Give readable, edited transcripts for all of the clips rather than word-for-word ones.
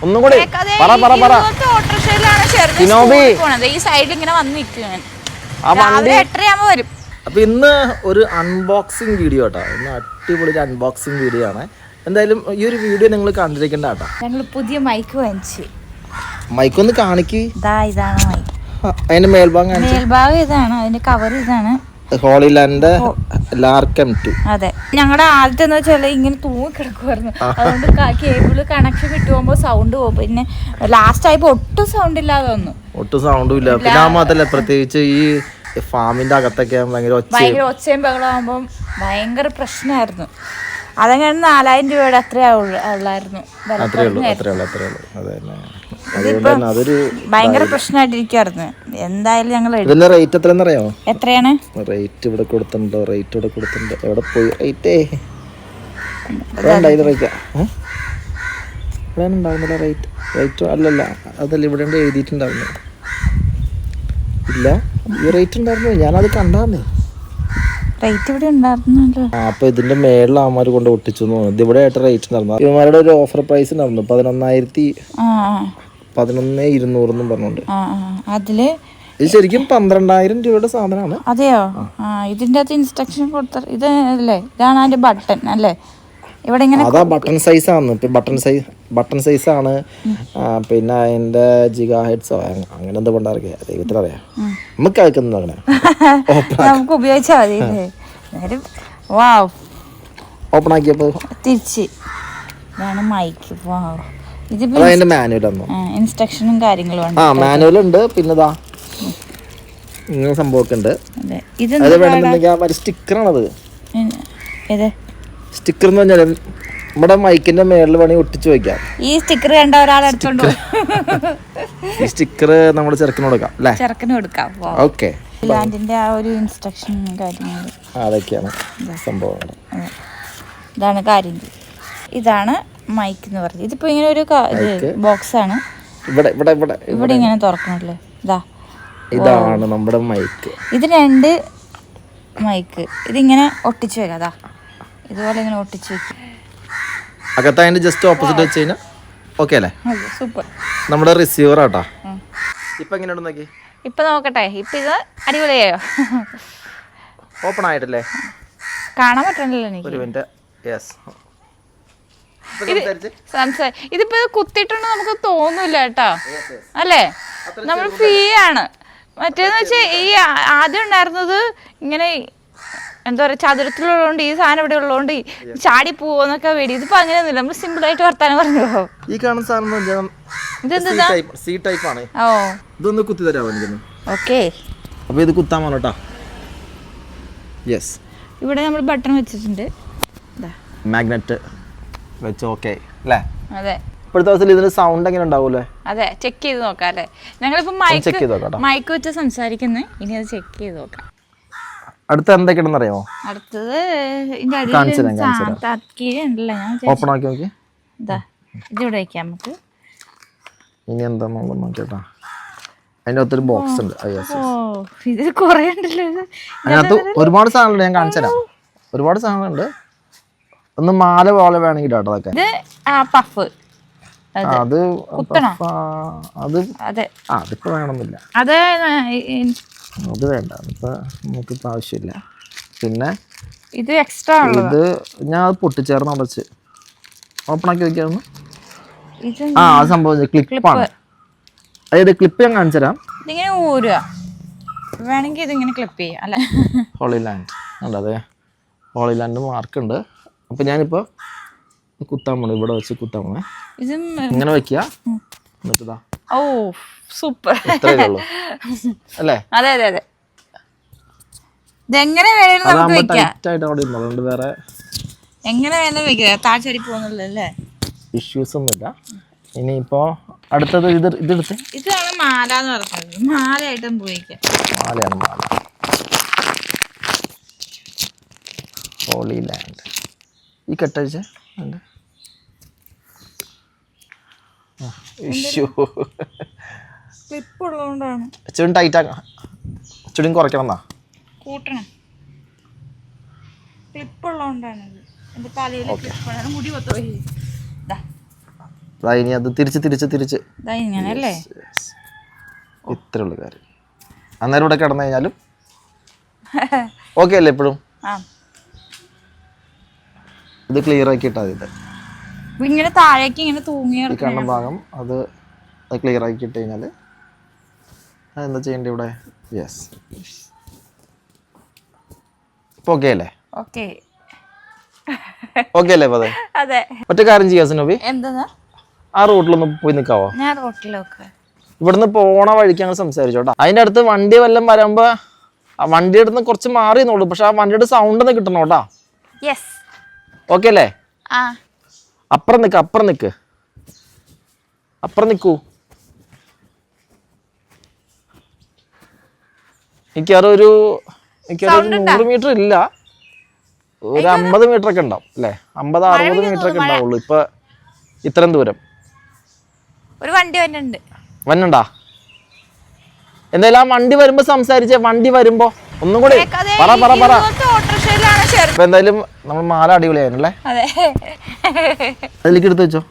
ഒന്നും കൂടി ഈ സൈഡിൽ ഇങ്ങനെ വന്ന് നിൽക്കുകയാണ് വരും. അപ്പൊ ഇന്ന് ഒരു അൺബോക്സിങ് വീഡിയോ കേട്ടോ. ഇന്ന് അടിപൊളി ഒരു അൺബോക്സിങ് വീഡിയോ ആണ്. എന്തായാലും ഈ ഒരു വീഡിയോ നിങ്ങൾ കണ്ടിരിക്കേണ്ട കേട്ടോ. ഞങ്ങൾ പുതിയ മൈക്ക് വാങ്ങിച്ചു. മൈക്ക് ഒന്ന് കാണിക്ക്. ഇതാണ് മൈക്ക്. അതിന്റെ മേൽഭാഗം ഇതാണ്, അതിന്റെ കവർ ഇതാണ്. Holy Land Lark M2. അതെ, ഞങ്ങളുടെ ആദ്യത്തെ എന്ന് വെച്ചാൽ ഇങ്ങനെ തൂങ്ങി കിടക്കുമായിരുന്നു. അതുകൊണ്ട് കേബിള് കണക്ഷൻ വിട്ടുപോകുമ്പോ സൗണ്ട് പോകും. പിന്നെ ലാസ്റ്റ് ആയപ്പോ ഒട്ടും സൗണ്ട് ഇല്ലാതെ വന്നു. ഒട്ടും സൗണ്ടും ഇല്ല. പിന്നെ ആ മാത്രല്ല, പ്രത്യേകിച്ച് ഈ ഫാമിന്റെ അകത്തൊക്കെ ഭയങ്കര ഒച്ചയും ബഹളമാകുമ്പോ ഭയങ്കര പ്രശ്നമായിരുന്നു. അതങ്ങനെ 4000 രൂപയുടെ അത്രേ ഉള്ളായിരുന്നു. ഭയങ്കര പ്രശ്നമായിട്ടിരിക്കുവായിരുന്നു. എന്തായാലും ഞങ്ങൾ റേറ്റ് എത്രയാണെന്നറിയോ? എത്രയാണ് റേറ്റ്? ഇവിടെ കൊടുത്തിട്ടുണ്ടോ? റേറ്റ് ഇവിടെ കൊടുത്തിട്ടുണ്ട്. എവിടെ പോയി റേറ്റ്? ഉണ്ടായിരുന്നില്ല റേറ്റ്. റേറ്റ് അല്ലല്ല, അതല്ല ഇവിടെ എഴുതിയിട്ടുണ്ടായിരുന്നു. ഇല്ല, ഈ റേറ്റ് ഉണ്ടായിരുന്നു. ഞാനത് കണ്ടാന്നേ. റേറ്റ് ഇവിടെ ഉണ്ടായിരുന്നല്ലോ. അപ്പൊ ഇതിന്റെ മേളിൽ അവന്മാര് കൊണ്ട് ഒട്ടിച്ചു തോന്നുന്നു. ഇത് ഇവിടെ ആയിട്ട് റേറ്റ് ഉണ്ടായിരുന്നു. ഇവന്മാരുടെ ഒരു ഓഫർ പ്രൈസ് ഉണ്ടായിരുന്നു 11,200 പറഞ്ഞോണ്ട്. അതില് ഇത് ശരിക്കും 12,000 രൂപയുടെ സാധനമാണ്. അതെയോ? ഇതിന്റെ അകത്ത് ഇൻസ്ട്രക്ഷൻ കൊടുത്ത ഇത് അല്ലേ? ഇതാണ് അതിന്റെ ബട്ടൺ അല്ലേ? ഇവിടെ ഇങ്ങനെ അതാ ബട്ടൺ സൈസ് ആണ്. ബട്ടൺ സൈസ് ആണ്. പിന്നെ അതിന്റെ ജിഗാ ഹെഡ്സോ അങ്ങനെ എന്താ കൊണ്ടറിയാം, ദൈവത്തിനറിയാം. നമുക്ക് കേൾക്കുന്നത് അങ്ങനെ നമുക്ക് ഉപയോഗിച്ചാൽ മതി. വാവ്, ഓപ്പൺ ആക്കിയപ്പോ തിരിച്ച് ഇതാണ് മൈക്ക്. വാവ്, ഇതിന്റെ മാനുവൽ ആണ്. ഇൻസ്ട്രക്ഷനും കാര്യങ്ങളും ഉണ്ട്. മാനുവൽ ഉണ്ട്. പിന്നെ ഇതാ ഇങ്ങനെ സംഭവമൊക്കെ ഉണ്ട്. ഇത് വേണമെന്നുണ്ടെങ്കിൽ സ്റ്റിക്കറാണത്. സ്റ്റിക്കർ എന്ന് പറഞ്ഞാൽ നമ്മുടെ മൈക്കിന്റെ മേളിൽ വേണമെങ്കിൽ ഒട്ടിച്ചു വെക്കാം. ഈ സ്റ്റിക്കർ കണ്ട ഒരാളെടുത്തോണ്ട് ഈ സ്റ്റിക്കർ നമ്മുടെ ചെറുക്കിന് കൊടുക്കാം അല്ലേ? ചെറുക്കിന് കൊടുക്കാം. ഓക്കെ, ലാൻഡിന്റെ ആ ഒരു ഇൻസ്ട്രക്ഷൻ കാര്യങ്ങൾ അതൊക്കെയാണ് സംഭവങ്ങൾ. ഇതാണ് കാര്യം. ഇതാണ് മൈക്ക് എന്ന് പറഞ്ഞത്. ഇതിപ്പോ ഇങ്ങനെ ഒരു ബോക്സ് ആണ്. ഇവിടെ ഇങ്ങനെ തുറക്കണല്ലേ. ഇതാണ് നമ്മുടെ മൈക്ക്. ഇത് 2 മൈക്ക്. ഇതിങ്ങനെ ഒട്ടിച്ചു വെക്കാം. അതാ ഇതുപോലെ ഇങ്ങനെ ഒട്ടിച്ചു വെക്കും. അകത്തതിന്റെ ജസ്റ്റ് ഓപ്പോസിറ്റ് വെച്ച് കഴിഞ്ഞാൽ ഓക്കെ അല്ലേ? സൂപ്പർ. നമ്മുടെ റിസീവർ ആട്ടാ. ഇപ്പൊ എങ്ങനെയുണ്ട് നോക്കി. ഇപ്പൊ നോക്കട്ടെ. ഇപ്പൊ ഇത് അടിപൊളിയായോ? ഓപ്പൺ ആയിട്ടല്ലേ? കാണാൻ പറ്റണല്ലോ എനിക്ക്. ഒരു മിനിറ്റ്. യെസ്, ഇതിപ്പോ കുത്തിയിട്ടുണ്ട് നമുക്ക് തോന്നൂല കേട്ടോ അല്ലേ? നമ്മൾ ഫ്രീ ആണ്. മറ്റേന്ന് വെച്ചാൽ ഈ ആദ്യം ഉണ്ടായിരുന്നത് ഇങ്ങനെ എന്താ പറയാ, ചതുരത്തിലുള്ളതുകൊണ്ട് ഈ സാധനം ഇവിടെ ഉള്ളതുകൊണ്ട് ചാടി പോവോന്നൊക്കെ വേണ്ടി. ഇതിപ്പോ അങ്ങനെയൊന്നുമില്ല. നമ്മൾ സിമ്പിൾ ആയിട്ട് വർത്താനം പറഞ്ഞു പോകും. ഈ കാണുന്ന സാധനം സി ടൈപ്പ് ആണ്. ഓ, ഇതൊന്ന് കുത്തി തരാമോ എനിക്കൊന്ന്? ഓക്കെ. അപ്പൊ ഇത് കുത്താൻ കേട്ടോ. യെസ്, ഇവിടെ നമ്മൾ ബട്ടൺ വെച്ചിട്ടുണ്ട്. മാഗ്നറ്റ് വെച്ച് ഓക്കെ അല്ലേ? അതെ. ഇപ്പോഴത്തെ ദിവസത്തിൽ ഇതിന് സൗണ്ട് എങ്ങനെ ഉണ്ടാവൂലേ? അതെ, ചെക്ക് ചെയ്ത് നോക്കാം അല്ലേ? ഞങ്ങളിപ്പോ മൈക്ക് വെച്ച് സംസാരിക്കുന്നത്. ഇനി അത് ചെക്ക് ചെയ്ത് നോക്കാം. അടുത്ത എന്തൊക്കെയാണെന്ന് അറിയാമോ? അടുത്തത് ഓപ്പൺ ആക്കി നോക്കി. ഇതിവിടെ വെക്കാം നമുക്ക്. ഇനി എന്താണെന്നുള്ളത് നോക്കിട്ടാ. അതിൻ്റെ അകത്തൊരു ബോക്സ് ഉണ്ട്. ഇത് കുറേ ഉണ്ടല്ലോ. അതിനകത്ത് ഒരുപാട് സാധനങ്ങളുണ്ട്. ഞാൻ കാണിച്ചു തരാം. ഒരുപാട് സാധനങ്ങളുണ്ട്. ഒന്ന് മാല പോലെ വേണമെങ്കിൽ കേട്ടോ. അതൊക്കെ പഫ്. അത് അതിപ്പോ വേണമെന്നില്ല. അത് വേണ്ട, ഇപ്പൊ നമുക്കിപ്പോ ആവശ്യമില്ല. പിന്നെ ഇത് എക്സ്ട്രാ ഇത് ഞാൻ അത് പൊട്ടിച്ചേർന്ന് അടച്ച് ഓപ്പൺ ആക്കി വെക്കാവുന്ന അത് സംഭവം ക്ലിപ്പാണ്. അതായത് ക്ലിപ്പ് ഞാൻ കാണിച്ചു തരാം. ഇതിങ്ങനെ ഊരുക വേണമെങ്കിൽ ഇതിങ്ങനെ ക്ലിപ്പ് ചെയ്യാം അല്ലെ? ഹോളിലാൻഡ് ഉണ്ട്. അതെ, ഹോളിലാൻഡ് മാർക്ക് ഉണ്ട്. അപ്പൊ ഞാനിപ്പോ കുത്താൻ പോണേ. ഇവിടെ വെച്ച് കുത്താൻ പോണേ. ഇങ്ങനെ വെക്കുക. എന്നിട്ട് ഓ സൂപ്പർ അല്ലേ? അതെ അതെ അതെ. ഇതെങ്ങനെ വേണേലും നമുക്ക് വെക്കാം. വേറെ എങ്ങനെ വേണേലും വെക്കാം. താഴ്ചടി പോകുന്നുള്ളല്ലേ? ഇഷ്യൂസ് ഒന്നുമില്ല. ഇനിയിപ്പോ അടുത്തത് ഇതെടുത്ത് ഇതാണ് മാല എന്ന് പറഞ്ഞത്. മാലയായിട്ട് ഉപയോഗിക്കാം. മാലയാണ് മാല. Holy land. ഈ കെട്ടഴിച്ച ക്ലിപ്പ് ഉള്ളതുകൊണ്ടാണ്. ഇച്ചിരി ടൈറ്റ് ആക്കണം. ഇച്ചിരി കുറയ്ക്കണം എന്നാ കൂട്ടണം. ക്ലിപ്പ് ഉള്ളതുകൊണ്ടാണ്. എന്റെ തലയിൽ മുടി കൊത്തുപോയി. ഇനി അത് തിരിച്ച് ഇങ്ങനല്ലേ? ഇത്രയുള്ള കാര്യം. അന്നേരം ഇവിടെ കിടന്നു കഴിഞ്ഞാലും ഓക്കെ അല്ലേ? എപ്പോഴും ഇത് ക്ലിയർ ആക്കിയിട്ടാ ഇത് ഇങ്ങനെ താഴേക്ക് ഇങ്ങനെ തൂങ്ങി ഈ കണ്ണ ഭാഗം അത് ക്ലിയർ ആക്കിയിട്ട് കഴിഞ്ഞാൽ എന്താ ചെയ്യേണ്ടത് ഇവിടെ? യെസ്, ഇപ്പൊ ഓക്കെ അല്ലേ? ഓക്കെ ഓക്കെ അല്ലേ? അതെ അതെ. ഒറ്റ കാര്യം ചെയ്യാം സുനോബി, എന്താ ആ റോട്ടിലൊന്ന് പോയി നിൽക്കാവോ? ഞാൻ റോട്ടിലൊക്കെ ഇവിടുന്ന് പോണ വഴിക്ക് ഞങ്ങൾ സംസാരിച്ചോട്ടാ. അതിന്റെ അടുത്ത് വണ്ടി വല്ലതും വരുമ്പോ ആ വണ്ടിയുടെ അടുത്ത് കുറച്ച് മാറി നോളൂ, പക്ഷെ ആ വണ്ടിയുടെ സൗണ്ട് ഒന്ന് കിട്ടണോട്ടാ. ഓക്കെ അല്ലേ? അപ്പുറം നിക്കൂ. എനിക്കതൊരു 100 മീറ്റർ ഇല്ല, ഒരു 50 മീറ്റർ ഒക്കെ ഉണ്ടാവും അല്ലേ? 50-60 മീറ്റർ ഒക്കെ ഉണ്ടാവുള്ളൂ. ഇപ്പൊ ഇത്രയും ദൂരം ഒരു വണ്ടി വന്നുണ്ടാ? എന്തായാലും ആ വണ്ടി വരുമ്പോ സംസാരിച്ചേ. വണ്ടി വരുമ്പോ ഒന്നും കൂടി പറ. ഇപ്പൊ എന്തായാലും നമ്മൾ മാല അടിപൊളിയായിരുന്നല്ലേ? അതിലേക്ക് എടുത്ത് വെച്ചോ.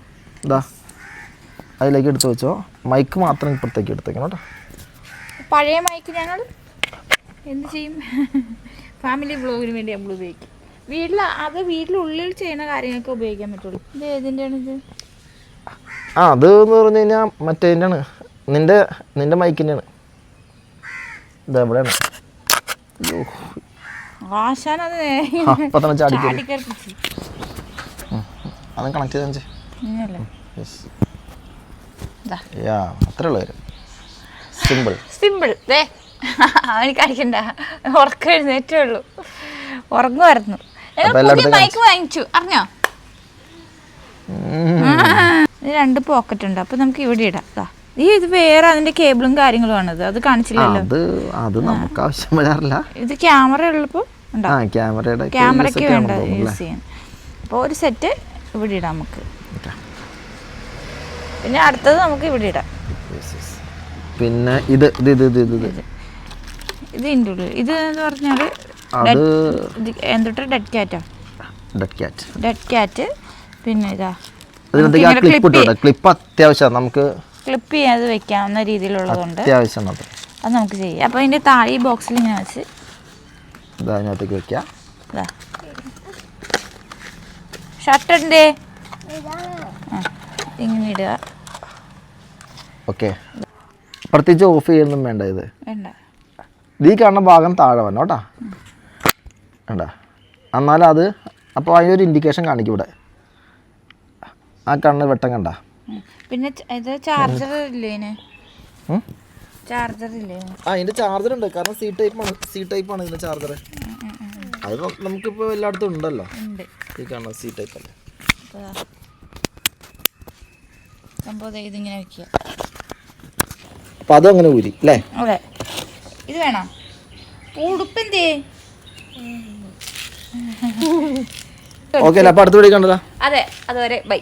അതിലേക്ക് എടുത്ത് വെച്ചോ. മൈക്ക് മാത്രം ഇപ്പുറത്തേക്ക് എടുത്തേക്കണം കേട്ടോ. പഴയ മൈക്ക് ഞങ്ങൾ എന്ത് ചെയ്യും? ഫാമിലി വ്ളോഗിന് വേണ്ടി നമ്മൾ ഉപയോഗിക്കും. വീട്ടിലുള്ളിൽ ചെയ്യുന്ന കാര്യങ്ങൾക്ക് ഉപയോഗിക്കാൻ പറ്റുള്ളൂ. ഇത് ഏതിൻ്റെയാണ് ഇത്? അത് എന്ന് പറഞ്ഞു കഴിഞ്ഞാൽ മറ്റേതിൻ്റെ ആണ്. നിന്റെ മൈക്കിൻ്റെ ആണ്. ഇതെവിടെയാണ്? അത് കണക്ട് ചെയ്ത അത്രേ ഉള്ളൂ കാര്യം. സിമ്പിൾ. അവനിക്ക് അടിക്കണ്ട, ഉറക്കം എഴുന്നേറ്റേ ഉള്ളൂ. ഉറങ്ങുമായിരുന്നു. മൈക്ക് വാങ്ങിച്ചു അറിഞ്ഞോ? 2 പോക്കറ്റ് ഉണ്ട്, അപ്പൊ നമുക്ക് ഇവിടെ ഇടാം. ഇത് വേറെ അതിന്റെ കേബിളും കാര്യങ്ങളും ആണത്. അത് കാണിച്ചില്ലല്ലോ. അത് നമുക്ക് ആവശ്യം വരാറില്ല. ഇത് ക്യാമറ ഉള്ളപ്പോ ക്യാമറയ്ക്ക് വേണ്ട യൂസ് ചെയ്യാൻ. അപ്പോൾ ഒരു സെറ്റ് ഇവിടെ ഇടാം നമുക്ക്. പിന്നെ അടുത്തത് നമുക്ക് ഇവിടെ ഇടാം. പിന്നെ ഇത് ഇതിൻ്റെ ഉള്ളിൽ ഇത് എന്ന് പറഞ്ഞാൽ എന്തൊട്ട് ഡെഡ് ക്യാറ്റ്. പിന്നെ ഇതാ ക്ലിപ്പ് അത്യാവശ്യം നമുക്ക് ക്ലിപ്പ് ചെയ്യാതെ വെക്കാവുന്ന രീതിയിലുള്ളതുകൊണ്ട് അത്യാവശ്യം അത് നമുക്ക് ചെയ്യാം. അപ്പോൾ ഇതിൻ്റെ താഴെ ബോക്സിൽ ഇങ്ങനെ വെച്ച് അതിനകത്തേക്ക് വെക്കാം. ഷട്ടറിൻ്റെ ഇങ്ങനെ ഇടുക. ഓക്കെ, പ്രത്യേകിച്ച് ഓഫ് ചെയ്യൊന്നും വേണ്ട. ഇത് വേണ്ട. ഈ കാണുന്ന ഭാഗം താഴെ വരണം കേട്ടോ. വേണ്ട, എന്നാലും അത് അപ്പോൾ അതിനൊരു ഇൻഡിക്കേഷൻ കാണിക്കും ഇവിടെ. ആ കണ്ണ് വെട്ടം കണ്ട. പിന്നെ ഇത് ചാർജർ ഇല്ലേ? ചാർജർ ഇല്ലേ? ഇതിന്റെ ചാർജർ ഉണ്ട്, കാരണം സി ടൈപ്പ് ആണ് ഇതിന്റെ ചാർജർ. അത് നമുക്കിപ്പോൾ എല്ലായിടത്തും ഉണ്ടല്ലോ. ഈ കാണുന്ന സി ടൈപ്പ് അല്ലേ സംഭവം. ഇതിങ്ങനെ വെക്കുക. അപ്പൊ അതും അങ്ങനെ ഊരി അല്ലേ? അതെ. ഇത് വേണോ? ഉടുപ്പെന്തേ? ഓക്കെ, അപ്പൊ അടുത്ത വീഡിയോ കണ്ടതാ. അതെ, അതുവരെ ബൈ.